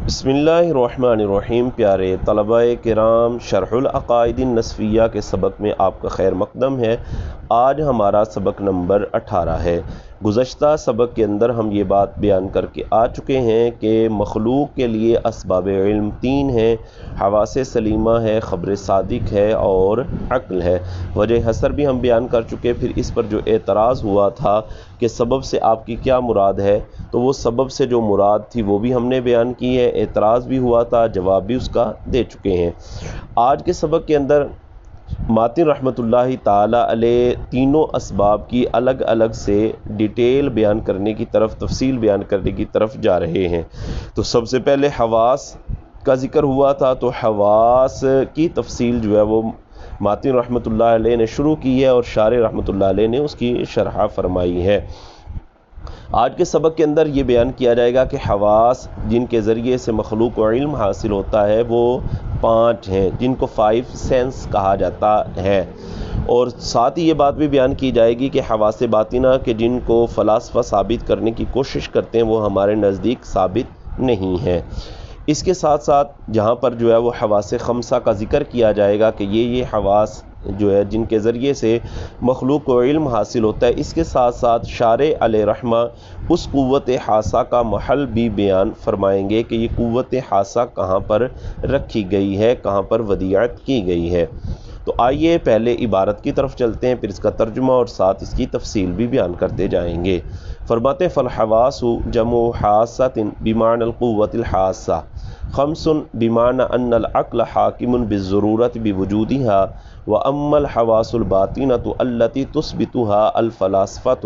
بسم اللہ الرحمن الرحیم۔ پیارے طلباء کرام، شرح العقائد النسفیہ کے سبق میں آپ کا خیر مقدم ہے۔ آج ہمارا سبق نمبر 18 ہے۔ گزشتہ سبق کے اندر ہم یہ بات بیان کر کے آ چکے ہیں کہ مخلوق کے لیے اسباب علم 3 ہیں، حواس سلیمہ ہے، خبر صادق ہے اور عقل ہے۔ وجہ حصر بھی ہم بیان کر چکے۔ پھر اس پر جو اعتراض ہوا تھا کہ سبب سے آپ کی کیا مراد ہے، تو وہ سبب سے جو مراد تھی وہ بھی ہم نے بیان کی ہے، اعتراض بھی ہوا تھا، جواب بھی اس کا دے چکے ہیں۔ آج کے سبق کے اندر ماتن رحمۃ اللہ تعالی علیہ تینوں اسباب کی الگ الگ سے ڈیٹیل بیان کرنے کی طرف، تفصیل بیان کرنے کی طرف جا رہے ہیں۔ تو سب سے پہلے حواس کا ذکر ہوا تھا، تو حواس کی تفصیل جو ہے وہ ماتن رحمۃ اللہ علیہ نے شروع کی ہے اور شارح رحمۃ اللہ علیہ نے اس کی شرح فرمائی ہے۔ آج کے سبق کے اندر یہ بیان کیا جائے گا کہ حواس جن کے ذریعے سے مخلوق کو علم حاصل ہوتا ہے وہ 5 ہیں، جن کو 5 سینس کہا جاتا ہے۔ اور ساتھ ہی یہ بات بھی بیان کی جائے گی کہ حواس باطنہ کہ جن کو فلاسفہ ثابت کرنے کی کوشش کرتے ہیں وہ ہمارے نزدیک ثابت نہیں ہے۔ اس کے ساتھ ساتھ جہاں پر جو ہے وہ حواس خمسہ کا ذکر کیا جائے گا کہ یہ حواس جو ہے جن کے ذریعے سے مخلوق کو علم حاصل ہوتا ہے، اس کے ساتھ ساتھ شارح علیہ رحمہ اس قوت حاسہ کا محل بھی بیان فرمائیں گے کہ یہ قوت حاسہ کہاں پر رکھی گئی ہے، کہاں پر ودیعت کی گئی ہے۔ تو آئیے پہلے عبارت کی طرف چلتے ہیں، پھر اس کا ترجمہ اور ساتھ اس کی تفصیل بھی بیان کرتے جائیں گے۔ فرماتے فالحواس جمع حاسۃ بمعنى القوة الحاسہ، خمس بمعنى ان العقل حاکم بالضرورت بوجودها، واما الحواس الباطنة التي تثبتها الفلاسفة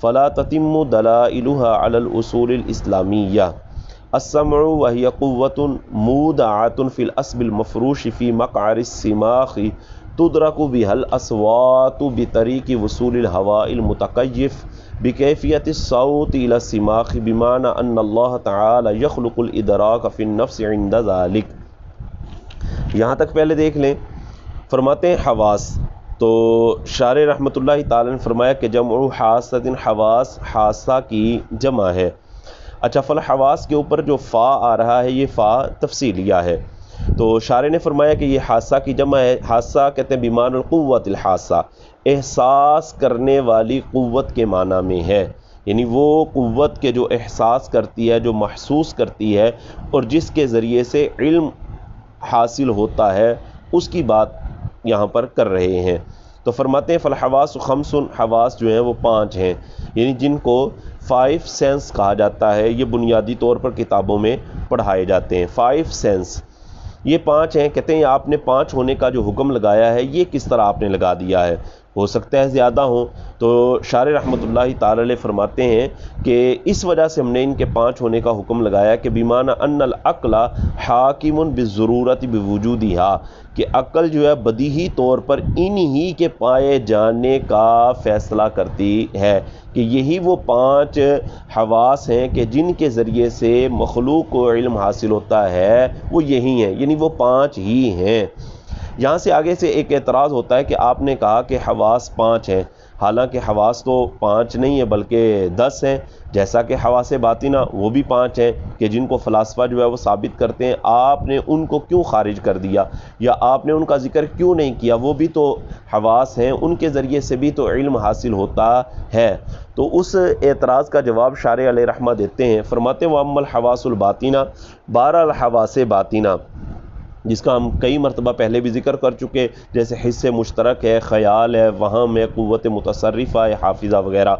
فلا تتم دلائلها على الاصول الاسلامیہ۔ السمع وهي قوة مودعة في الأسب المفروش في مقعر السماخ تدرك بها الأصوات بطريق وصول الهواء المتكيف بكيفية الصوت إلى السماخ، بمعنى أن الله تعالى يخلق الإدراك في النفس عند ذلك۔ یہاں تک پہلے دیکھ لیں۔ فرماتے ہیں حواس، تو شارح رحمۃ اللہ تعالی نے فرمایا کہ جمع حاسۃ، حواس حاسہ کی جمع ہے۔ اچھا، فالحواس کے اوپر جو فا آ رہا ہے یہ فا تفصیلیہ ہے، تو شارح نے فرمایا کہ یہ حاسہ کی جمع ہے۔ حاسہ کہتے ہیں بیمان القوت الحاسہ، احساس کرنے والی قوت کے معنی میں ہے، یعنی وہ قوت کے جو احساس کرتی ہے، جو محسوس کرتی ہے اور جس کے ذریعے سے علم حاصل ہوتا ہے، اس کی بات یہاں پر کر رہے ہیں۔ تو فرماتے ہیں فالحواس خمس، حواس جو ہیں وہ 5 ہیں، یعنی جن کو 5 سینس کہا جاتا ہے۔ یہ بنیادی طور پر کتابوں میں پڑھائے جاتے ہیں۔ 5 سینس یہ 5 ہیں۔ کہتے ہیں آپ نے 5 ہونے کا جو حکم لگایا ہے یہ کس طرح آپ نے لگا دیا ہے، ہو سکتا ہے زیادہ ہوں۔ تو شارح رحمۃ اللہ تعالی علیہ فرماتے ہیں کہ اس وجہ سے ہم نے ان کے 5 ہونے کا حکم لگایا کہ بیمانہ ان العقل حاکم بالضرورت بوجودہا، کہ عقل جو ہے بدیہی طور پر انہی کے پائے جانے کا فیصلہ کرتی ہے، کہ یہی وہ 5 حواس ہیں کہ جن کے ذریعے سے مخلوق کو علم حاصل ہوتا ہے، وہ یہی ہیں، یعنی وہ 5 ہی ہیں۔ یہاں سے آگے سے ایک اعتراض ہوتا ہے کہ آپ نے کہا کہ حواس 5 ہیں، حالانکہ حواس تو 5 نہیں ہے بلکہ 10 ہیں، جیسا کہ حواس باطنہ وہ بھی 5 ہیں کہ جن کو فلاسفہ جو ہے وہ ثابت کرتے ہیں۔ آپ نے ان کو کیوں خارج کر دیا، یا آپ نے ان کا ذکر کیوں نہیں کیا؟ وہ بھی تو حواس ہیں، ان کے ذریعے سے بھی تو علم حاصل ہوتا ہے۔ تو اس اعتراض کا جواب شارح علیہ رحمہ دیتے ہیں۔ فرماتے ہیں وَأَمَّا الْحَوَاسُ الْبَاطِنَةُ، بہرحال حواس باطنہ جس کا ہم کئی مرتبہ پہلے بھی ذکر کر چکے، جیسے حس مشترک ہے، خیال ہے، وہم ہے، قوت متصرفہ ہے، حافظہ وغیرہ۔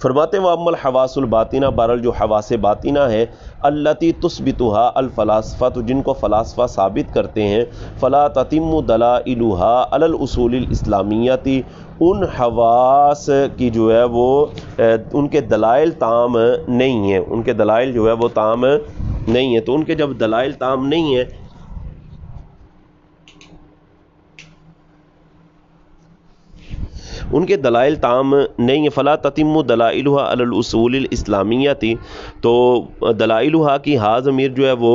فرماتے ہیں وَأَمَّا الْحَوَاسُ الْبَاطِنَةُ، بہرحال جو حواس باطنہ ہے، الَّتِي تُثْبِتُهَا الْفَلَاسِفَةُ، جن کو فلاسفہ ثابت کرتے ہیں، فَلَا تَتِمُّ دَلَائِلُهَا عَلَى الْأُصُولِ الْإِسْلَامِيَّةِ، ان حواس کی جو ہے وہ ان کے دلائل تام نہیں ہیں، ان کے دلائل جو ہے وہ تام نہیں ہیں۔ تو ان کے جب دلائل تام نہیں ہیں، ان کے دلائل تام نہیں ہیں، فلا تتم دلائلها علی الاصول الاسلامیہ، تو دلائلها کی ہا ضمیر جو ہے وہ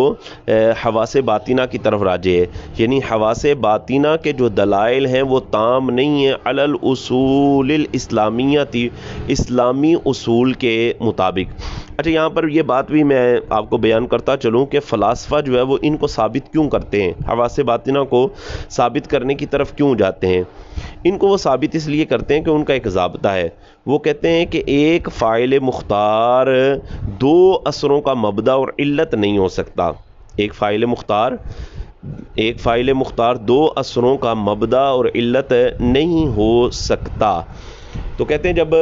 حواس باطنہ کی طرف راجع ہے، یعنی حواس باطنہ کے جو دلائل ہیں وہ تام نہیں ہیں علی الاصول الاسلامیہ، اسلامی اصول کے مطابق۔ اچھا یہاں پر یہ بات بھی میں آپ کو بیان کرتا چلوں کہ فلاسفہ جو ہے وہ ان کو ثابت کیوں کرتے ہیں، حواس باطنہ کو ثابت کرنے کی طرف کیوں جاتے ہیں؟ ان کو وہ ثابت اس لیے کرتے ہیں کہ ان کا ایک ضابطہ ہے، وہ کہتے ہیں کہ ایک فاعل مختار دو اثروں کا مبدا اور علت نہیں ہو سکتا، ایک فاعل مختار دو اثروں کا مبدا اور علت نہیں ہو سکتا۔ تو کہتے ہیں جب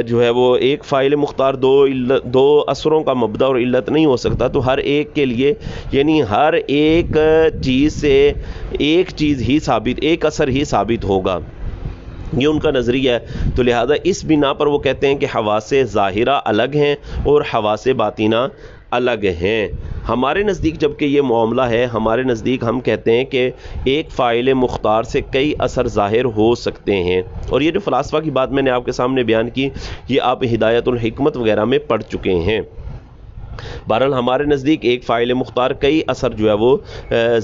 جو ہے وہ ایک فاعل مختار دو اثروں کا مبدا اور علت نہیں ہو سکتا تو ہر ایک کے لیے یعنی ہر ایک چیز سے ایک چیز ہی ثابت، ایک اثر ہی ثابت ہوگا، یہ ان کا نظریہ ہے۔ تو لہذا اس بنا پر وہ کہتے ہیں کہ حواس ظاہرہ الگ ہیں اور حواس باطنہ الگ ہیں۔ ہمارے نزدیک جبکہ یہ معاملہ ہے، ہمارے نزدیک ہم کہتے ہیں کہ ایک فاعل مختار سے کئی اثر ظاہر ہو سکتے ہیں، اور یہ جو فلاسفہ کی بات میں نے آپ کے سامنے بیان کی یہ آپ ہدایت الحکمت وغیرہ میں پڑھ چکے ہیں۔ بہرحال ہمارے نزدیک ایک فاعل مختار کئی اثر جو ہے وہ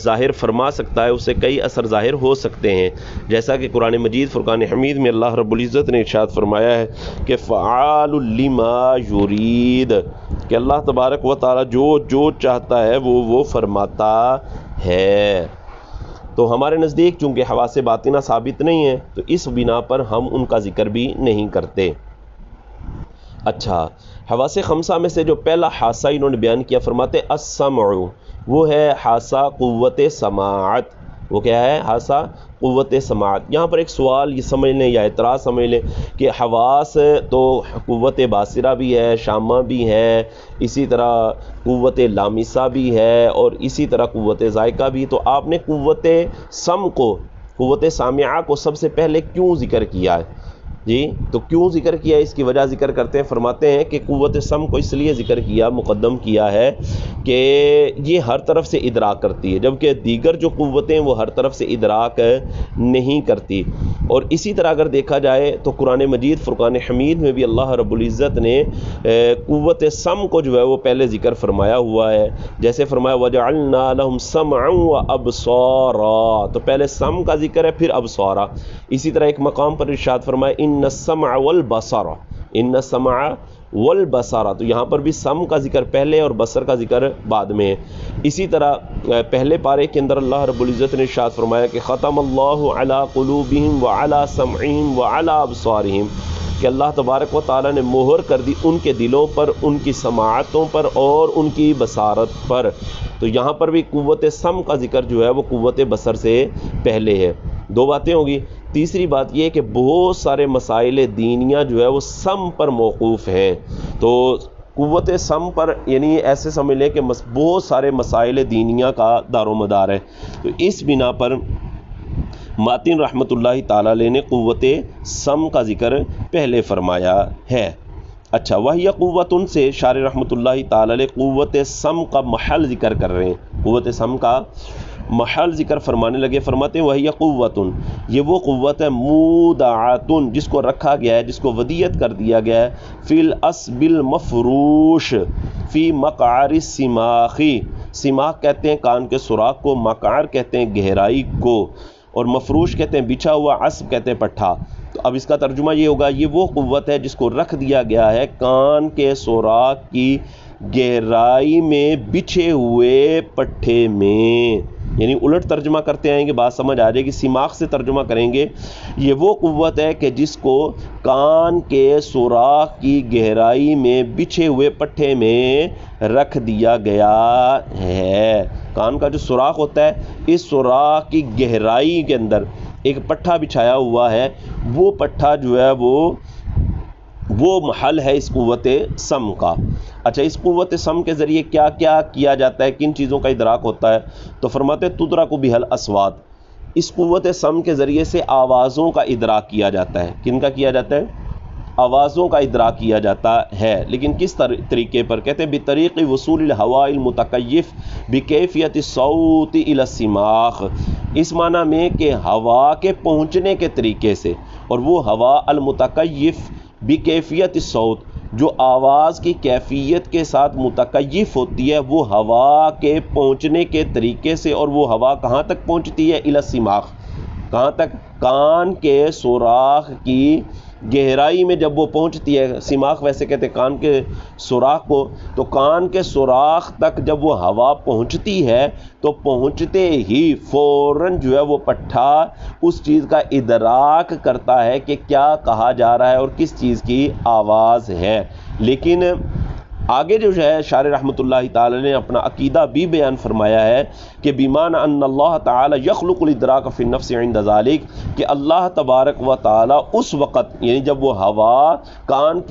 ظاہر فرما سکتا ہے، اس سے کئی اثر ظاہر ہو سکتے ہیں، جیسا کہ قرآن مجید فرقان حمید میں اللہ رب العزت نے ارشاد فرمایا ہے کہ فعال لما یرید، کہ اللہ تبارک و تعالی جو چاہتا ہے وہ فرماتا ہے۔ تو ہمارے نزدیک چونکہ حواس باطنہ ثابت نہیں ہے تو اس بنا پر ہم ان کا ذکر بھی نہیں کرتے۔ اچھا، حواس خمسہ میں سے جو پہلا حاسہ انہوں نے بیان کیا، فرماتے السمع، وہ ہے حاسہ قوت سماعت۔ وہ کیا ہے؟ حاسہ قوت سماعت۔ یہاں پر ایک سوال یہ سمجھ لیں یا اعتراض سمجھ لیں کہ حواس تو قوت باصرہ بھی ہے، شامہ بھی ہے، اسی طرح قوت لامسہ بھی ہے، اور اسی طرح قوت ذائقہ بھی، تو آپ نے قوت سم کو، قوت سامعہ کو سب سے پہلے کیوں ذکر کیا ہے؟ جی تو کیوں ذکر کیا؟ اس کی وجہ ذکر کرتے ہیں، فرماتے ہیں کہ قوت سم کو اس لیے ذکر کیا، مقدم کیا ہے کہ یہ ہر طرف سے ادراک کرتی ہے، جبکہ دیگر جو قوتیں وہ ہر طرف سے ادراک نہیں کرتی۔ اور اسی طرح اگر دیکھا جائے تو قرآن مجید فرقان حمید میں بھی اللہ رب العزت نے قوت سم کو جو ہے وہ پہلے ذکر فرمایا ہوا ہے، جیسے فرمایا وَجَعَلْنَا لَهُمْ سَمْعًا وَأَبْصَارًا، تو پہلے سم کا ذکر ہے پھر ابصارا۔ اسی طرح ایک مقام پر ارشاد فرمایا ان السمع والبصر، ان السمع والبصر، تو یہاں پر بھی سم کا ذکر پہلے اور بصر کا ذکر بعد میں ہے۔ اسی طرح پہلے پارے کے اندر اللہ رب العزت نے ارشاد فرمایا کہ ختم اللہ علی قلوبہم وعلی سمعہم وعلی ابصارہم، کہ اللہ تبارک و تعالیٰ نے مہر کر دی ان کے دلوں پر، ان کی سماعتوں پر اور ان کی بصارت پر۔ تو یہاں پر بھی قوت سم کا ذکر جو ہے وہ قوت بصر سے پہلے ہے۔ دو باتیں ہوگی۔ تیسری بات یہ کہ بہت سارے مسائل دینیہ جو ہے وہ سم پر موقوف ہیں، تو قوت سم پر یعنی ایسے سمجھ لیں کہ بہت سارے مسائل دینیہ کا دار و مدار ہے، تو اس بنا پر ماتن رحمۃ اللہ تعالی علیہ نے قوت سم کا ذکر پہلے فرمایا ہے۔ اچھا، وہی قوت ان سے شارح رحمۃ اللہ تعالی علیہ قوت سم کا محل ذکر کر رہے ہیں، قوت سم کا محل ذکر فرمانے لگے، فرماتے ہیں وہی قوت، یہ وہ قوت ہے مودعۃ، جس کو رکھا گیا ہے، جس کو ودیت کر دیا گیا ہے، فی الاسب المفروش فی مقعر السماخ، سماخ کہتے ہیں کان کے سوراخ کو، مقعر کہتے ہیں گہرائی کو، اور مفروش کہتے ہیں بچھا ہوا، عصب کہتے ہیں پٹھا۔ تو اب اس کا ترجمہ یہ ہوگا، یہ وہ قوت ہے جس کو رکھ دیا گیا ہے کان کے سوراخ کی گہرائی میں بچھے ہوئے پٹھے میں، یعنی الٹ ترجمہ کرتے آئیں گے بات سمجھ آ جائے گی۔ سماخ سے ترجمہ کریں گے، یہ وہ قوت ہے کہ جس کو کان کے سوراخ کی گہرائی میں بچھے ہوئے پٹھے میں رکھ دیا گیا ہے۔ کان کا جو سوراخ ہوتا ہے، اس سوراخ کی گہرائی کے اندر ایک پٹھا بچھایا ہوا ہے، وہ پٹھا جو ہے وہ محل ہے اس قوت سم کا۔ اچھا، اس قوت سم کے ذریعے کیا کیا کیا جاتا ہے، کن چیزوں کا ادراک ہوتا ہے؟ تو فرماتے تدرک بہا الاصوات، اس قوت سم کے ذریعے سے آوازوں کا ادراک کیا جاتا ہے۔ کن کا کیا جاتا ہے؟ آوازوں کا ادراک کیا جاتا ہے، لیکن کس طریقے پر؟ کہتے ہیں بطریق وصول الہواء المتکیف بکیفیت الصوت الی السماخ، اس معنی میں کہ ہوا کے پہنچنے کے طریقے سے، اور وہ ہوا المتکیف بکیفیت الصوت، جو آواز کی کیفیت کے ساتھ متکیف ہوتی ہے، وہ ہوا کے پہنچنے کے طریقے سے، اور وہ ہوا کہاں تک پہنچتی ہے؟ الی السماخ، کہاں تک؟ کان کے سوراخ کی گہرائی میں جب وہ پہنچتی ہے، سماخ ویسے کہتے ہیں کان کے سوراخ کو، تو کان کے سوراخ تک جب وہ ہوا پہنچتی ہے تو پہنچتے ہی فوراً جو ہے وہ پٹھا اس چیز کا ادراک کرتا ہے کہ کیا کہا جا رہا ہے اور کس چیز کی آواز ہے۔ لیکن آگے جو ہے شارح رحمۃ اللہ تعالی نے اپنا عقیدہ بھی بیان فرمایا ہے کہ بیمان ان اللہ تعالی یخلق الادراک فی النفس عند ذالک، کہ اللہ تبارک و تعالی اس وقت یعنی جب وہ ہوا کان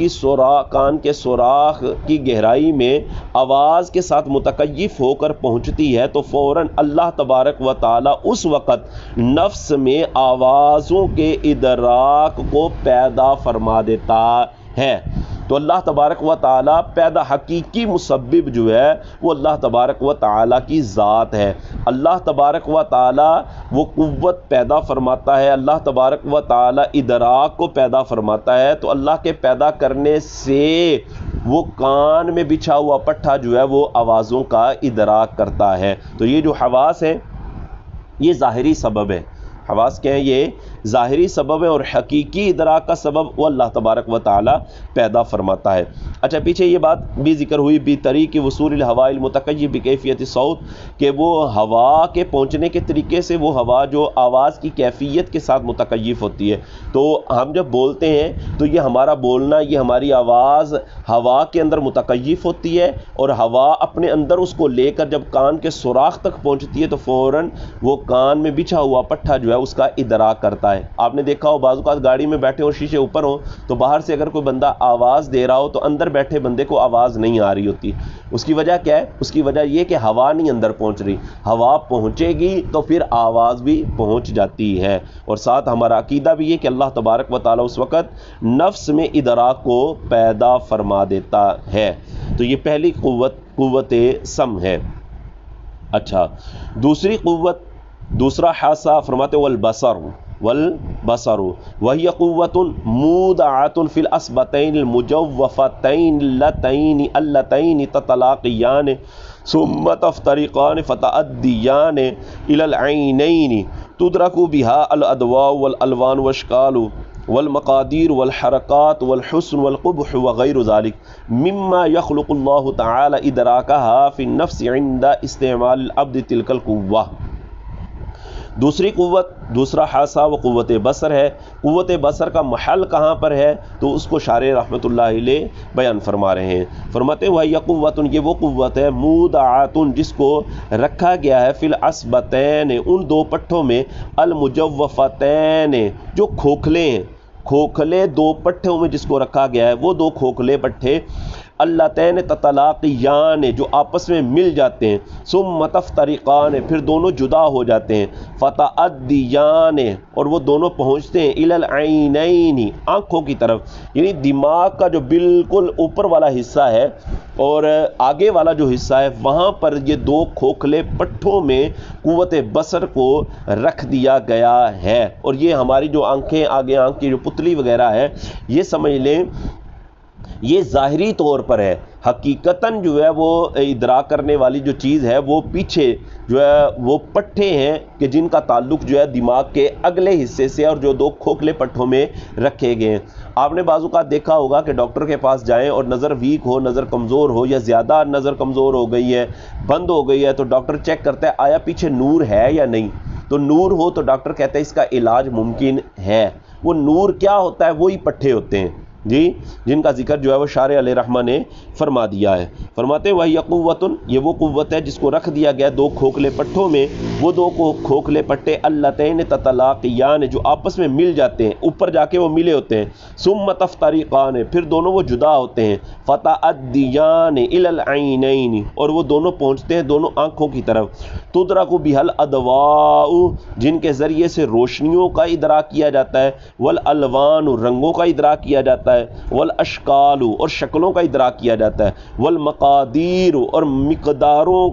کے سوراخ کی گہرائی میں آواز کے ساتھ متکیف ہو کر پہنچتی ہے تو فوراً اللہ تبارک و تعالی اس وقت نفس میں آوازوں کے ادراک کو پیدا فرما دیتا ہے۔ تو اللہ تبارک و تعالی پیدا حقیقی مسبب جو ہے وہ اللہ تبارک و تعالی کی ذات ہے۔ اللہ تبارک و تعالی وہ قوت پیدا فرماتا ہے، اللہ تبارک و تعالی ادراک کو پیدا فرماتا ہے، تو اللہ کے پیدا کرنے سے وہ کان میں بچھا ہوا پٹھا جو ہے وہ آوازوں کا ادراک کرتا ہے۔ تو یہ جو حواس ہے یہ ظاہری سبب ہے، حواس کیا ہیں؟ یہ ظاہری سبب ہے، اور حقیقی ادراک کا سبب وہ اللہ تبارک و تعالی پیدا فرماتا ہے۔ اچھا، پیچھے یہ بات بھی ذکر ہوئی بطریق وصول الہواء المتکیف بکیفیت الصوت، کہ وہ ہوا کے پہنچنے کے طریقے سے وہ ہوا جو آواز کی کیفیت کے ساتھ متکیف ہوتی ہے۔ تو ہم جب بولتے ہیں تو یہ ہمارا بولنا، یہ ہماری آواز ہوا کے اندر متکیف ہوتی ہے، اور ہوا اپنے اندر اس کو لے کر جب کان کے سوراخ تک پہنچتی ہے تو فوراً وہ کان میں بچھا ہوا پٹھا جو ہے اس کا ادراک کرتا ہے۔ آپ نے دیکھا ہو بعض اوقات گاڑی میں بیٹھے ہو، شیشے اوپر ہو، تو باہر سے اگر کوئی بندہ آواز دے رہا ہو تو اندر بیٹھے بندے کو آواز نہیں آ رہی ہوتی۔ اس کی وجہ کیا ہے؟ اس کی وجہ یہ کہ ہوا نہیں اندر پہنچ رہی، ہوا پہنچے گی تو پھر آواز بھی پہنچ جاتی ہے۔ اور ساتھ ہمارا عقیدہ بھی یہ کہ اللہ تبارک و تعالی اس وقت نفس میں ادراک کو پیدا فرما دیتا ہے۔ تو یہ پہلی قوت سم ہے۔ اچھا، دوسری قوت، دوسرا حاسہ فرماتے والبصر وہی قوت مودعۃ فی الاسبتین المجوفتین اللتین تتلاقیان ثم تفترقان فتعدیان الی العینین تدرک بها الادواء والالوان والاشکال والمقادیر والحرکات والحسن والقبح وغیر ذلك مما يخلق اللہ تعالی ادراکها فی النفس عند استعمال العبد تلک القوہ۔ دوسری قوت، دوسرا حاسہ وہ قوت بصر ہے۔ قوت بصر کا محل کہاں پر ہے تو اس کو شارح رحمۃ اللہ علیہ بیان فرما رہے ہیں۔ فرماتے ہیں وہی قوت، یہ وہ قوت ہے مودعۃ جس کو رکھا گیا ہے فی الاسبتین ان دو پٹھوں میں، المجوفتین جو کھوکھلے ہیں، کھوکھلے دو پٹھوں میں جس کو رکھا گیا ہے، وہ دو کھوکھلے پٹھے اللتین تتلاقیان جو آپس میں مل جاتے ہیں، ثم تفترقان پھر دونوں جدا ہو جاتے ہیں، فتعدیان اور وہ دونوں پہنچتے ہیں الی العینین آنکھوں کی طرف، یعنی دماغ کا جو بالکل اوپر والا حصہ ہے اور آگے والا جو حصہ ہے وہاں پر یہ دو کھوکھلے پٹھوں میں قوت بصر کو رکھ دیا گیا ہے۔ اور یہ ہماری جو آنکھیں، آگے آنکھ کی جو پتلی وغیرہ ہے، یہ سمجھ لیں یہ ظاہری طور پر ہے، حقیقتاً جو ہے وہ ادراک کرنے والی جو چیز ہے وہ پیچھے جو ہے وہ پٹھے ہیں کہ جن کا تعلق جو ہے دماغ کے اگلے حصے سے اور جو دو کھوکھلے پٹھوں میں رکھے گئے ہیں۔ آپ نے بعض اوقات دیکھا ہوگا کہ ڈاکٹر کے پاس جائیں اور نظر ویک ہو، نظر کمزور ہو یا زیادہ نظر کمزور ہو گئی ہے، بند ہو گئی ہے، تو ڈاکٹر چیک کرتا ہے آیا پیچھے نور ہے یا نہیں۔ تو نور ہو تو ڈاکٹر کہتا ہے اس کا علاج ممکن ہے۔ وہ نور کیا ہوتا ہے؟ وہی پٹھے ہوتے ہیں جی، جن کا ذکر جو ہے وہ شارح علیہ رحمہ نے فرما دیا ہے۔ فرماتے ہیں وہی قوت، یہ وہ قوت ہے جس کو رکھ دیا گیا دو کھوکھلے پٹھوں میں، وہ دو کھوکھلے پٹھے اللتین تتلاقیان جو آپس میں مل جاتے ہیں، اوپر جا کے وہ ملے ہوتے ہیں، ثم تفترقان پھر دونوں وہ جدا ہوتے ہیں، فتعدیان الی العینین اور وہ دونوں پہنچتے ہیں دونوں آنکھوں کی طرف، تدرک بها الادواء جن کے ذریعے سے روشنیوں کا ادراک کیا جاتا ہے، والالوان رنگوں کا ادراک کیا جاتا ہے، والاشکال اور شکلوں کا ادراک کیا جاتا ہے، والمقادیر اور مقداروں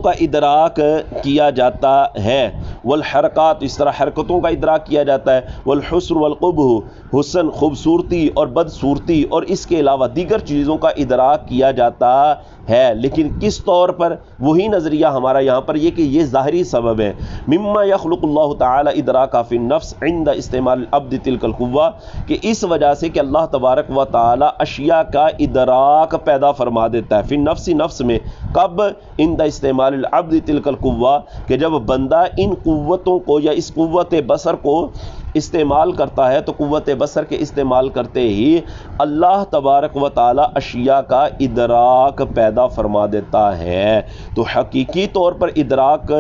کا ادراک کیا جاتا ہے، والحرکات اس طرح حرکتوں کا ادراک کیا جاتا ہے، والحسن والقبح حسن خوبصورتی اور بدصورتی اور اس کے علاوہ دیگر چیزوں کا ادراک کیا جاتا ہے، لیکن کس طور پر؟ وہی نظریہ ہمارا یہاں پر یہ کہ یہ ظاہری سبب ہے، مما یخلق اللہ تعالی ادراک فی النفس عند استعمال العبد تلک القوہ، کہ اس وجہ سے کہ اللہ تبارک و تعالی اشیاء کا ادراک پیدا فرما دیتا ہے، فی النفس نفس میں، کب؟ عند استعمال العبد تلک القوہ، کہ جب بندہ ان قوتوں کو یا اس قوت بصر کو استعمال کرتا ہے، تو قوت بصر کے استعمال کرتے ہی اللہ تبارک و تعالی اشیاء کا ادراک پیدا فرما دیتا ہے۔ تو حقیقی طور پر ادراک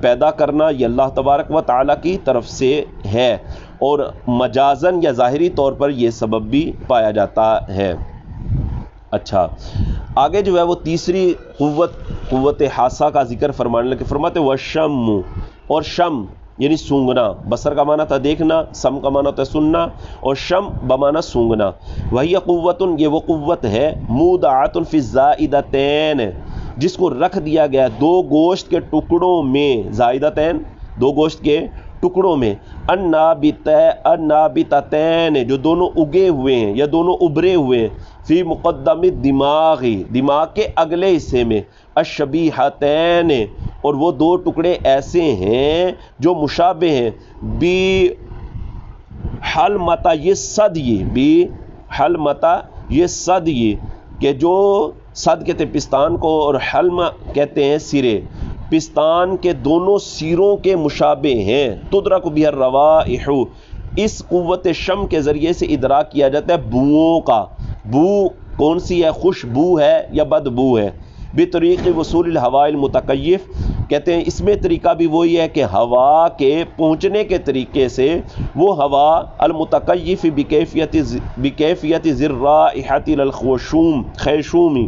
پیدا کرنا یہ اللہ تبارک و تعالی کی طرف سے ہے، اور مجازن یا ظاہری طور پر یہ سبب بھی پایا جاتا ہے۔ اچھا، آگے جو ہے وہ تیسری قوت حاسہ کا ذکر فرمانے لگے، فرماتے وشم، اور شم یعنی سونگنا، بصر کا معنی تھا دیکھنا، سم کا معنی تھا سننا، اور شم بمعنی سونگنا، وہی قوت، یہ وہ قوت ہے، مودعۃ فی الزائدتین، جس کو رکھ دیا گیا دو گوشت کے ٹکڑوں میں، زائدتین دو گوشت کے ٹکڑوں میں، النابتتین جو دونوں اگے ہوئے ہیں یا دونوں ابھرے ہوئے ہیں، فی مقدم الدماغ دماغ کے اگلے حصے میں، الشبیحتین اور وہ دو ٹکڑے ایسے ہیں جو مشابہ ہیں، بی حلمتا یہ صدی، بی حلمتا یہ صدی، کہ جو صد کہتے ہیں پستان کو اور حلم کہتے ہیں سرے، پستان کے دونوں سیروں کے مشابہ ہیں، تدرک بہ الروائح، اس قوت شم کے ذریعے سے ادراک کیا جاتا ہے بوؤں کا، بو کون سی ہے؟ خوشبو ہے یا بدبو ہے؟ بطریق وصول الہواء المتکیف، کہتے ہیں اس میں طریقہ بھی وہی ہے کہ ہوا کے پہنچنے کے طریقے سے وہ ہوا المتکیف بکیفیت ذرائحۃ الخیشوم،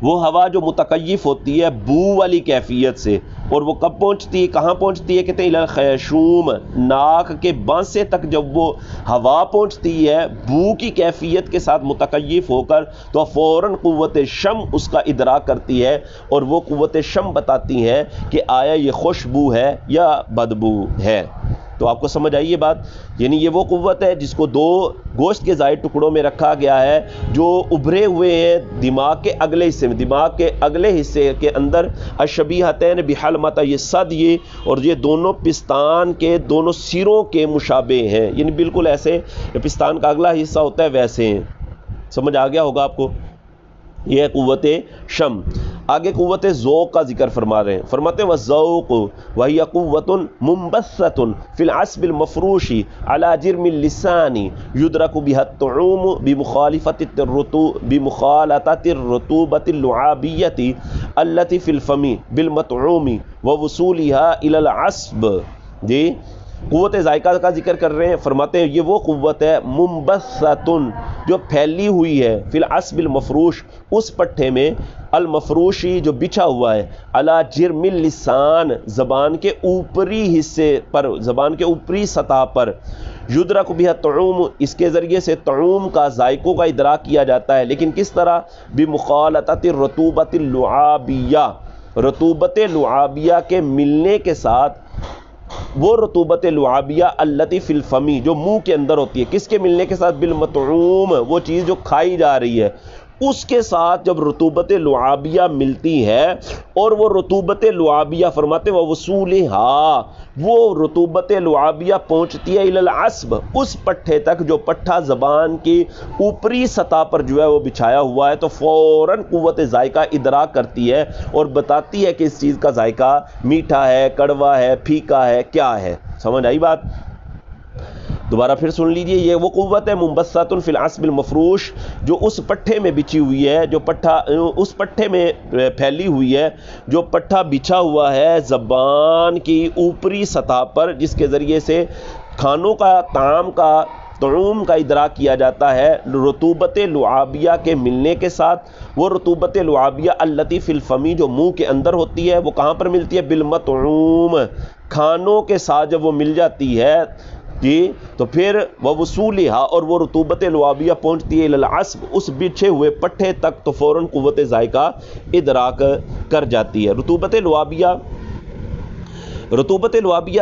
وہ ہوا جو متکیف ہوتی ہے بو والی کیفیت سے، اور وہ کب پہنچتی ہے، کہاں پہنچتی ہے؟ کہتے ہیں الخیشوم، ناک کے بانسے تک جب وہ ہوا پہنچتی ہے بو کی کیفیت کے ساتھ متکیف ہو کر، تو فوراً قوت شم اس کا ادراک کرتی ہے، اور وہ قوت شم بتاتی ہے کہ آیا یہ خوشبو ہے یا بدبو ہے۔ تو آپ کو سمجھ آئی یہ بات؟ یعنی یہ وہ قوت ہے جس کو دو گوشت کے زائد ٹکڑوں میں رکھا گیا ہے جو ابھرے ہوئے ہیں دماغ کے اگلے حصے میں، دماغ کے اگلے حصے کے اندر، الشبیحتین بحلمتا یہ صد، یہ اور یہ دونوں پستان کے دونوں سروں کے مشابہ ہیں، یعنی بالکل ایسے پستان کا اگلا حصہ ہوتا ہے ویسے ہیں۔ سمجھ آ گیا ہوگا آپ کو؟ یہ ہے قوت شم۔ آگے قوت ذوق کا ذکر فرما رہے ہیں، فرماتے ہیں وَالذَّوْقُ وَهِيَ قُوَّةٌ مُنبَثَّةٌ فِي الْعَصْبِ الْمَفْرُوشِ عَلَى جِرْمِ اللِّسَانِ يُدْرَكُ بِهَا الطُّعُومُ بِمُخَالَطَةِ الرُّطُوبَةِ اللُّعَابِيَّةِ الَّتِي فِي الْفَمِ بِالْمَطْعُومِ وَوُصُولِهَا إِلَى الْعَصْبِ۔ جی قوت ذائقہ کا ذکر کر رہے ہیں، فرماتے ہیں یہ وہ قوت ہے منبثۃن جو پھیلی ہوئی ہے، فی العصب المفروش اس پٹھے میں، المفروشی جو بچھا ہوا ہے، علی جرم اللسان زبان کے اوپری حصے پر، زبان کے اوپری سطح پر، یدرک بہ الطعوم اس کے ذریعے سے طعوم کا ذائقوں کا ادراک کیا جاتا ہے، لیکن کس طرح؟ بمخالطۃ الرطوبۃ اللعابیہ، رطوبت لعابیہ کے ملنے کے ساتھ، وہ رطوبت لعابیہ التی فی الفمی جو منہ کے اندر ہوتی ہے، کس کے ملنے کے ساتھ؟ بالمطعوم، وہ چیز جو کھائی جا رہی ہے اس کے ساتھ جب رطوبت لعابیہ ملتی ہے، اور وہ رطوبت لعابیہ فرماتے ہیں وَوُصُولِهَا، وہ رطوبت لعابیہ پہنچتی ہے الی العصب اس پٹھے تک جو پٹھا زبان کی اوپری سطح پر جو ہے وہ بچھایا ہوا ہے، تو فوراً قوت ذائقہ ادراک کرتی ہے اور بتاتی ہے کہ اس چیز کا ذائقہ میٹھا ہے، کڑوا ہے، پھیکا ہے، کیا ہے۔ سمجھ آئی بات؟ دوبارہ پھر سن لیجئے، یہ وہ قوت ہے منبثۃ فی العصب المفروش جو اس پٹھے میں بچھی ہوئی ہے، جو پٹھا اس پٹھے میں پھیلی ہوئی ہے، جو پٹھا بچھا ہوا ہے زبان کی اوپری سطح پر، جس کے ذریعے سے کھانوں کا، طعام کا، طعوم کا ادراک کیا جاتا ہے رطوبت لعابیہ کے ملنے کے ساتھ۔ وہ رطوبت لعابیہ التی فی الفمی جو منہ کے اندر ہوتی ہے، وہ کہاں پر ملتی ہے؟ بالمطعوم، کھانوں کے ساتھ جب وہ مل جاتی ہے جی، تو پھر وَوُصُولِهَا اور وہ رطوبت لعابیہ پہنچتی ہے العصب اس بچھے ہوئے پٹھے تک، تو فوراً قوت ذائقہ ادراک کر جاتی ہے۔ رطوبت لعابیہ رطوبت لعابیہ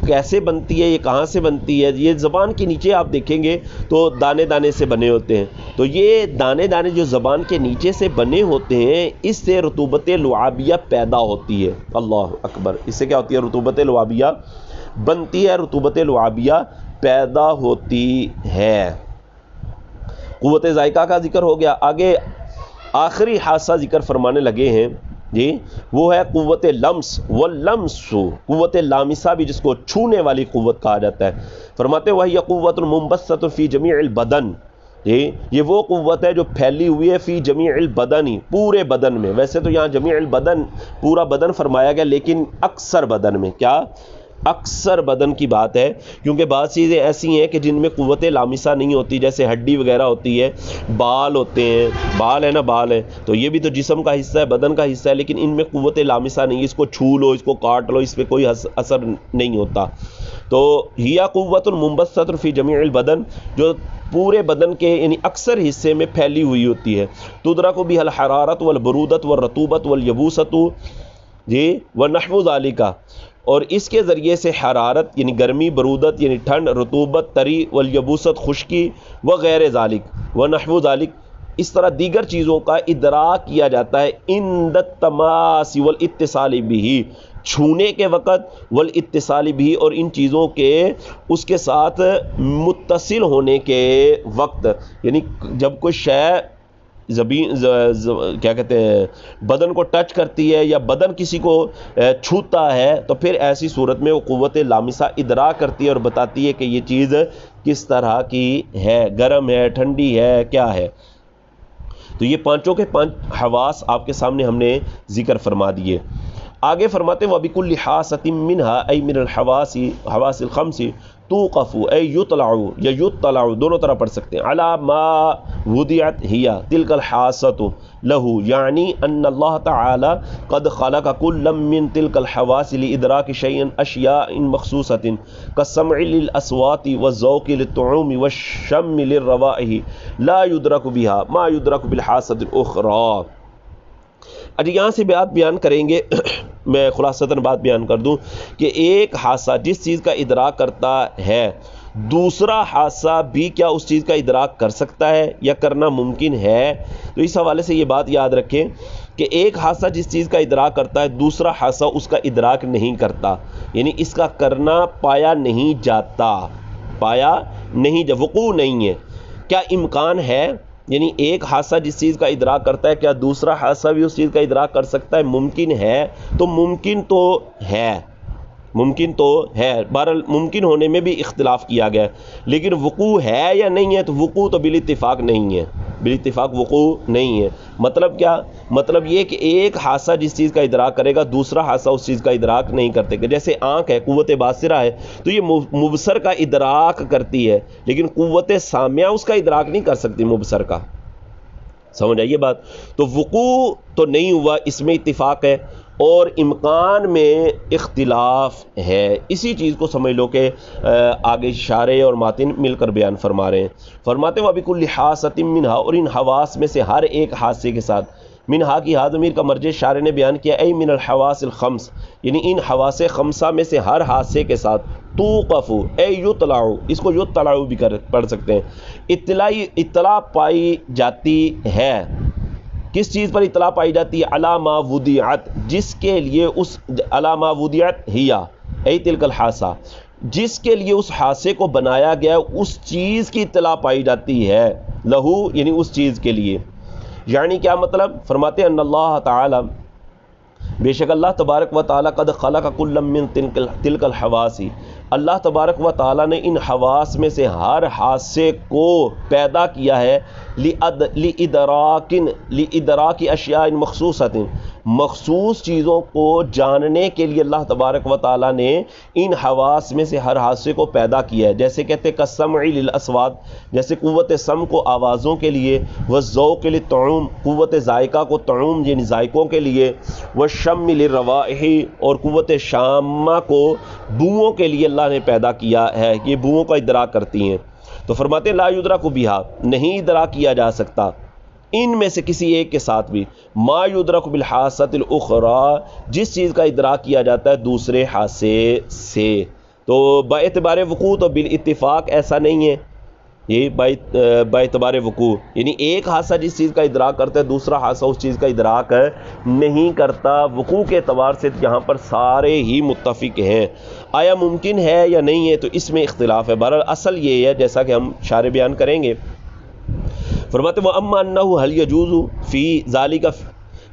کیسے بنتی ہے، یہ کہاں سے بنتی ہے؟ یہ زبان کے نیچے آپ دیکھیں گے تو دانے دانے سے بنے ہوتے ہیں، تو یہ دانے دانے جو زبان کے نیچے سے بنے ہوتے ہیں، اس سے رطوبت لعابیہ پیدا ہوتی ہے۔ اللہ اکبر! اس سے کیا ہوتی ہے؟ رطوبت لعابیہ بنتی ہے، رطوبت لعابیہ پیدا ہوتی ہے۔ قوت ذائقہ کا ذکر ہو گیا، آگے آخری حادثہ ذکر فرمانے لگے ہیں جی، وہ ہے قوت لمس واللمس، قوت لامسہ بھی جس کو چھونے والی قوت کہا جاتا ہے۔ فرماتے وہی قوت المنبسط فی جمیع البدن، یہ وہ قوت ہے جو پھیلی ہوئی ہے فی جمیع البدن، پورے بدن میں۔ ویسے تو یہاں جمیع البدن پورا بدن فرمایا گیا، لیکن اکثر بدن میں، کیا اکثر بدن کی بات ہے، کیونکہ بعض چیزیں ایسی ہیں کہ جن میں قوت لامسہ نہیں ہوتی، جیسے ہڈی وغیرہ ہوتی ہے، بال ہوتے ہیں، بال ہے نا، بال ہے تو یہ بھی تو جسم کا حصہ ہے، بدن کا حصہ ہے، لیکن ان میں قوت لامسہ نہیں، اس کو چھو لو، اس کو کاٹ لو، اس پہ کوئی اثر نہیں ہوتا۔ تو ہیا قوت المنبسط فی جمیع البدن، جو پورے بدن کے یعنی اکثر حصے میں پھیلی ہوئی ہوتی ہے۔ تدرک بها الحرارۃ والبرودۃ والرطوبۃ والیبوسۃ جی ونحو ذالک، اور اس کے ذریعے سے حرارت یعنی گرمی، برودت یعنی ٹھنڈ، رطوبت طری، والیبوست خشکی، وغیر ذالک ونحو ذالک، اس طرح دیگر چیزوں کا ادراک کیا جاتا ہے عند التماس والاتصال به، چھونے کے وقت، والاتصال به، اور ان چیزوں کے اس کے ساتھ متصل ہونے کے وقت، یعنی جب کوئی شے کیا کہتے ہیں بدن کو ٹچ کرتی ہے یا بدن کسی کو چھوتا ہے، تو پھر ایسی صورت میں وہ قوت لامسہ ادراک کرتی ہے اور بتاتی ہے کہ یہ چیز کس طرح کی ہے، گرم ہے، ٹھنڈی ہے، کیا ہے۔ تو یہ پانچوں کے پانچ حواس آپ کے سامنے ہم نے ذکر فرما دیے۔ آگے فرماتے ہیں وَبِكُلِّ حَاسَةٍ مِّنْهَا أي مِنَ الحواس الخمس توقف اے یطلع یا یطلع، دونوں طرح پڑھ سکتے ہیں، علی ما وضعت ہی تلک الحاسۃ لہ، یعنی ان اللہ تعالی قد خلق کل من تلک الحواس لادراک اشیاء مخصوصۃ کالسمع للاصوات والذوق للطعوم والشم للروائح لا یدرک بها ما یدرک بالحاسۃ الاخری۔ اچھا یہاں سے بات بیان کریں گے، میں خلاصتاً بات بیان کر دوں کہ ایک حادثہ جس چیز کا ادراک کرتا ہے، دوسرا حادثہ بھی کیا اس چیز کا ادراک کر سکتا ہے یا کرنا ممکن ہے؟ تو اس حوالے سے یہ بات یاد رکھیں کہ ایک حادثہ جس چیز کا ادراک کرتا ہے، دوسرا حادثہ اس کا ادراک نہیں کرتا، یعنی اس کا کرنا پایا نہیں جاتا، پایا نہیں وقوع نہیں ہے۔ کیا امکان ہے؟ یعنی ایک حادثہ جس چیز کا ادراک کرتا ہے، کیا دوسرا حادثہ بھی اس چیز کا ادراک کر سکتا ہے؟ ممکن ہے، تو ممکن تو ہے، ممکن تو ہے، بہرحال ممکن ہونے میں بھی اختلاف کیا گیا ہے، لیکن وقوع ہے یا نہیں ہے؟ تو وقوع تو بالاتفاق نہیں ہے، بالاتفاق وقوع نہیں ہے۔ مطلب کیا؟ مطلب یہ کہ ایک حادثہ جس چیز کا ادراک کرے گا، دوسرا حادثہ اس چیز کا ادراک نہیں کرتے گا۔ جیسے آنکھ ہے، قوت باصرہ ہے، تو یہ مبصر کا ادراک کرتی ہے، لیکن قوت سامعہ اس کا ادراک نہیں کر سکتی مبصر کا۔ سمجھ آئیے بات؟ تو وقوع تو نہیں ہوا، اس میں اتفاق ہے، اور امکان میں اختلاف ہے۔ اسی چیز کو سمجھ لو کہ آگے شارح اور ماتن مل کر بیان فرما رہے ہیں۔ فرماتے ہیں وَبِكُلِّ حَاسَةٍ مِّنْهَا، اور ان حواس میں سے ہر ایک حادثے کے ساتھ، منہا کی ہا ضمیر کا مرجع شارح نے بیان کیا ای من الحواس الخمس، یعنی ان حواس خمسہ میں سے ہر حادثے کے ساتھ توقف اے یطلع، اس کو یطلع بھی پڑھ سکتے ہیں، اطلاع پائی جاتی ہے۔ کس چیز پر اطلاع پائی جاتی ہے؟ علی ما وضعت، جس کے لیے اس علی ما وضعت ہی ای تلک الحاسہ، جس کے لیے اس حادثے کو بنایا گیا اس چیز کی اطلاع پائی جاتی ہے، لہو یعنی اس چیز کے لیے۔ یعنی کیا مطلب؟ فرماتے ہیں ان اللہ تعالی، بے شک اللہ تبارک و تعالی قد خلق کل من تلک الحواس، اللہ تبارک و تعالی نے ان حواس میں سے ہر حادثے کو پیدا کیا ہے لِإِدْرَاكِ اشیاء مخصوصۃ، مخصوص چیزوں کو جاننے کے لیے اللہ تبارک و تعالی نے ان حواس میں سے ہر حادثے کو پیدا کیا ہے۔ جیسے کہتے ہیں کالسمع للاصوات، جیسے قوت سمع کو آوازوں کے لیے، والذوق للطعوم، قوت ذائقہ کو طعوم یعنی ذائقوں کے لیے، والشم للروائح، اور قوت شامہ کو بوؤں کے لیے اللہ نے پیدا کیا ہے، یہ بوؤں کا ادراک کرتی ہیں۔ تو فرماتے ہیں لا یدرک بہا، نہیں ادراک کیا جا سکتا، ان میں سے کسی ایک کے ساتھ بھی ما یدرک بالحاسۃ الاخری جس چیز کا ادراک کیا جاتا ہے دوسرے حاسے سے. تو باعتبار وقوع تو بالاتفاق ایسا نہیں ہے، یہ باعتبار وقوع یعنی ایک حادثہ جس چیز کا ادراک کرتا ہے دوسرا حادثہ اس چیز کا ادراک نہیں کرتا. وقوع کے اعتبار سے یہاں پر سارے ہی متفق ہیں. آیا ممکن ہے یا نہیں ہے تو اس میں اختلاف ہے. بہرحال اصل یہ ہے جیسا کہ ہم شارح بیان کریں گے. فرماتے وہ اما انہ حل یجوز فی ذالک،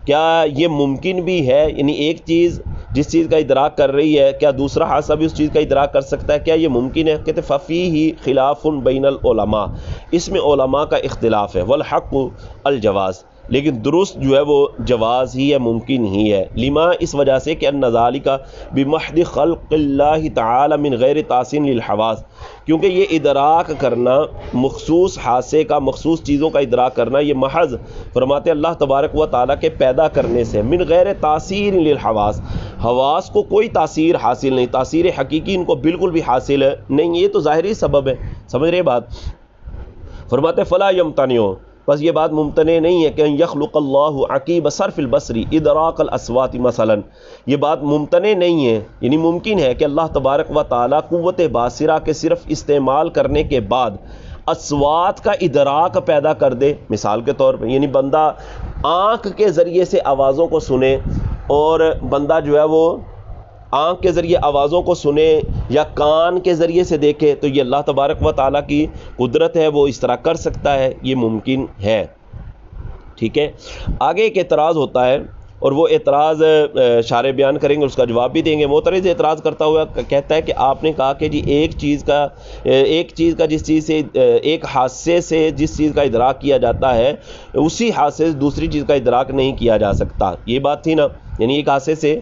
کیا یہ ممکن بھی ہے، یعنی ایک چیز جس چیز کا ادراک کر رہی ہے کیا دوسرا حادثہ بھی اس چیز کا ادراک کر سکتا ہے، کیا یہ ممکن ہے؟ کہتے ففیہ خلاف بین العلماء، اس میں علماء کا اختلاف ہے. والحق الجواز، لیکن درست جو ہے وہ جواز ہی ہے، ممکن ہی ہے. لما، اس وجہ سے کہ ان ذالک بمحض خلق اللہ تعالی من غیر تحسین للحواس، کیونکہ یہ ادراک کرنا مخصوص حادثے کا، مخصوص چیزوں کا ادراک کرنا یہ محض فرماتے اللہ تبارک و تعالیٰ کے پیدا کرنے سے، من غیر تاثیر للحواس، حواس کو کوئی تاثیر حاصل نہیں، تاثیر حقیقی ان کو بالکل بھی حاصل نہیں. یہ تو ظاہری سبب ہے، سمجھ رہے بات. فرماتے فلا یمتنع، بس یہ بات ممتنع نہیں ہے کہ یخلق اللہ عقیب صرف البصری ادراک الاصوات مثلا، یہ بات ممتنع نہیں ہے، یعنی ممکن ہے کہ اللہ تبارک و تعالیٰ قوت باصرہ کے صرف استعمال کرنے کے بعد اصوات کا ادراک پیدا کر دے. مثال کے طور پر یعنی بندہ آنکھ کے ذریعے سے آوازوں کو سنے، اور بندہ جو ہے وہ آنکھ کے ذریعے آوازوں کو سنے یا کان کے ذریعے سے دیکھے، تو یہ اللہ تبارک و تعالیٰ کی قدرت ہے، وہ اس طرح کر سکتا ہے، یہ ممکن ہے. ٹھیک ہے. آگے ایک اعتراض ہوتا ہے، اور وہ اعتراض شارح بیان کریں گے، اس کا جواب بھی دیں گے. معترض اعتراض کرتا ہوا کہتا ہے کہ آپ نے کہا کہ جی ایک چیز کا جس چیز سے، ایک حادثے سے جس چیز کا ادراک کیا جاتا ہے اسی حادثے سے دوسری چیز کا ادراک نہیں کیا جا سکتا. یہ بات تھی نا، یعنی ایک حادثے سے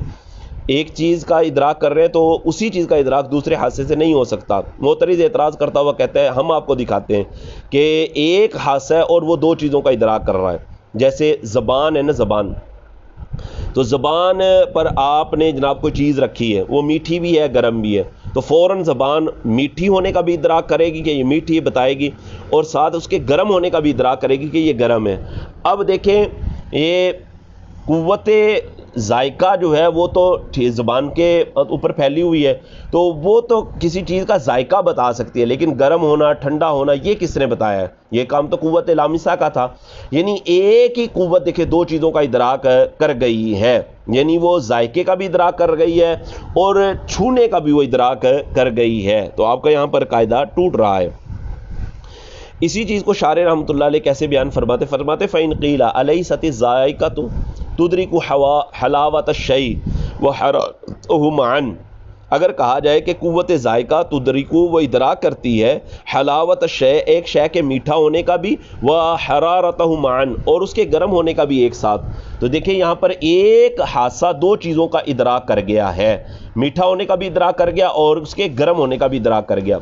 ایک چیز کا ادراک کر رہے ہیں تو اسی چیز کا ادراک دوسرے حادثے سے نہیں ہو سکتا. معترض اعتراض کرتا ہوا کہتا ہے ہم آپ کو دکھاتے ہیں کہ ایک حادثہ ہے اور وہ دو چیزوں کا ادراک کر رہا ہے. جیسے زبان ہے نا، زبان، تو زبان پر آپ نے جناب کوئی چیز رکھی ہے، وہ میٹھی بھی ہے گرم بھی ہے، تو فوراً زبان میٹھی ہونے کا بھی ادراک کرے گی کہ یہ میٹھی ہے بتائے گی، اور ساتھ اس کے گرم ہونے کا بھی ادراک کرے گی کہ یہ گرم ہے. اب دیکھیں یہ قوت ذائقہ جو ہے وہ تو زبان کے اوپر پھیلی ہوئی ہے، تو وہ تو کسی چیز کا ذائقہ بتا سکتی ہے، لیکن گرم ہونا ٹھنڈا ہونا یہ کس نے بتایا ہے؟ یہ کام تو قوت لامسہ کا تھا. یعنی ایک ہی قوت دیکھے دو چیزوں کا ادراک کر گئی ہے، یعنی وہ ذائقے کا بھی ادراک کر گئی ہے اور چھونے کا بھی وہ ادراک کر گئی ہے. تو آپ کا یہاں پر قاعدہ ٹوٹ رہا ہے. اسی چیز کو شارح رحمۃ اللہ علیہ کیسے بیان فرماتے فَإِنْ قِيلَ أَلَيْسَتِ الذَّائِقَةُ تُدْرِكُ حَلَاوَةَ الشَّيْءِ وَحَرَارَتَهُ مَعًا، اگر کہا جائے کہ قوت ذائقہ تدریکو وہ ادراک کرتی ہے حلاوت الشیء ایک شے کے میٹھا ہونے کا بھی، وحرارتہ معًا اور اس کے گرم ہونے کا بھی ایک ساتھ. تو دیکھیں یہاں پر ایک حادثہ دو چیزوں کا ادراک کر گیا ہے، میٹھا ہونے کا بھی ادراک کر گیا اور اس کے گرم ہونے کا بھی ادراک کر گیا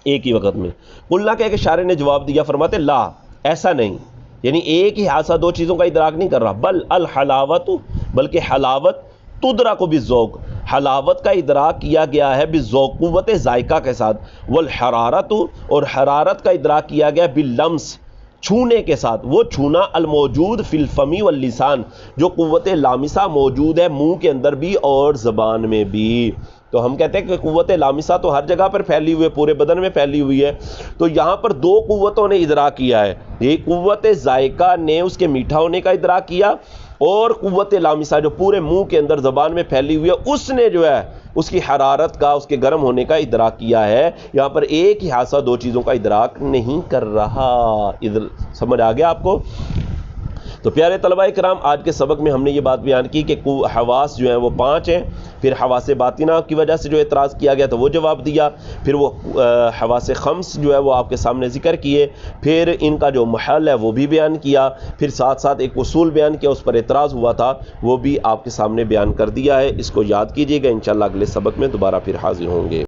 ایک ہی وقت میں. قلنا کہ شارح نے جواب دیا، فرماتے لا، ایسا نہیں، یعنی ایک ہی حادثہ دو چیزوں کا ادراک نہیں کر رہا. بل الحلاوت، بلکہ حلاوت تدرک بالذوق، حلاوت کا ادراک کیا گیا ہے بالذوق قوت ذائقہ کے ساتھ. والحرارت، اور حرارت کا ادراک کیا گیا باللمس چھونے کے ساتھ. وہ چھونا الموجود فی الفم واللسان، جو قوت لامسہ موجود ہے منہ کے اندر بھی اور زبان میں بھی. تو ہم کہتے ہیں کہ قوت لامسہ تو ہر جگہ پر پھیلی ہوئی ہے، پورے بدن میں پھیلی ہوئی ہے. تو یہاں پر دو قوتوں نے ادراک کیا ہے، یہ قوت ذائقہ نے اس کے میٹھا ہونے کا ادراک کیا، اور قوت لامسہ جو پورے منہ کے اندر زبان میں پھیلی ہوئی ہے اس نے جو ہے اس کی حرارت کا، اس کے گرم ہونے کا ادراک کیا ہے. یہاں پر ایک ہی حادثہ دو چیزوں کا ادراک نہیں کر رہا. ادھر سمجھ آ گیا آپ کو؟ تو پیارے طلباء کرام، آج کے سبق میں ہم نے یہ بات بیان کی کہ حواس جو ہیں وہ 5 ہیں. پھر حواس باطنہ کی وجہ سے جو اعتراض کیا گیا تو وہ جواب دیا. پھر وہ حواس 5 جو ہے وہ آپ کے سامنے ذکر کیے. پھر ان کا جو محل ہے وہ بھی بیان کیا. پھر ساتھ ساتھ ایک اصول بیان کیا، اس پر اعتراض ہوا تھا، وہ بھی آپ کے سامنے بیان کر دیا ہے. اس کو یاد کیجیے گا، انشاءاللہ اگلے سبق میں دوبارہ پھر حاضر ہوں گے.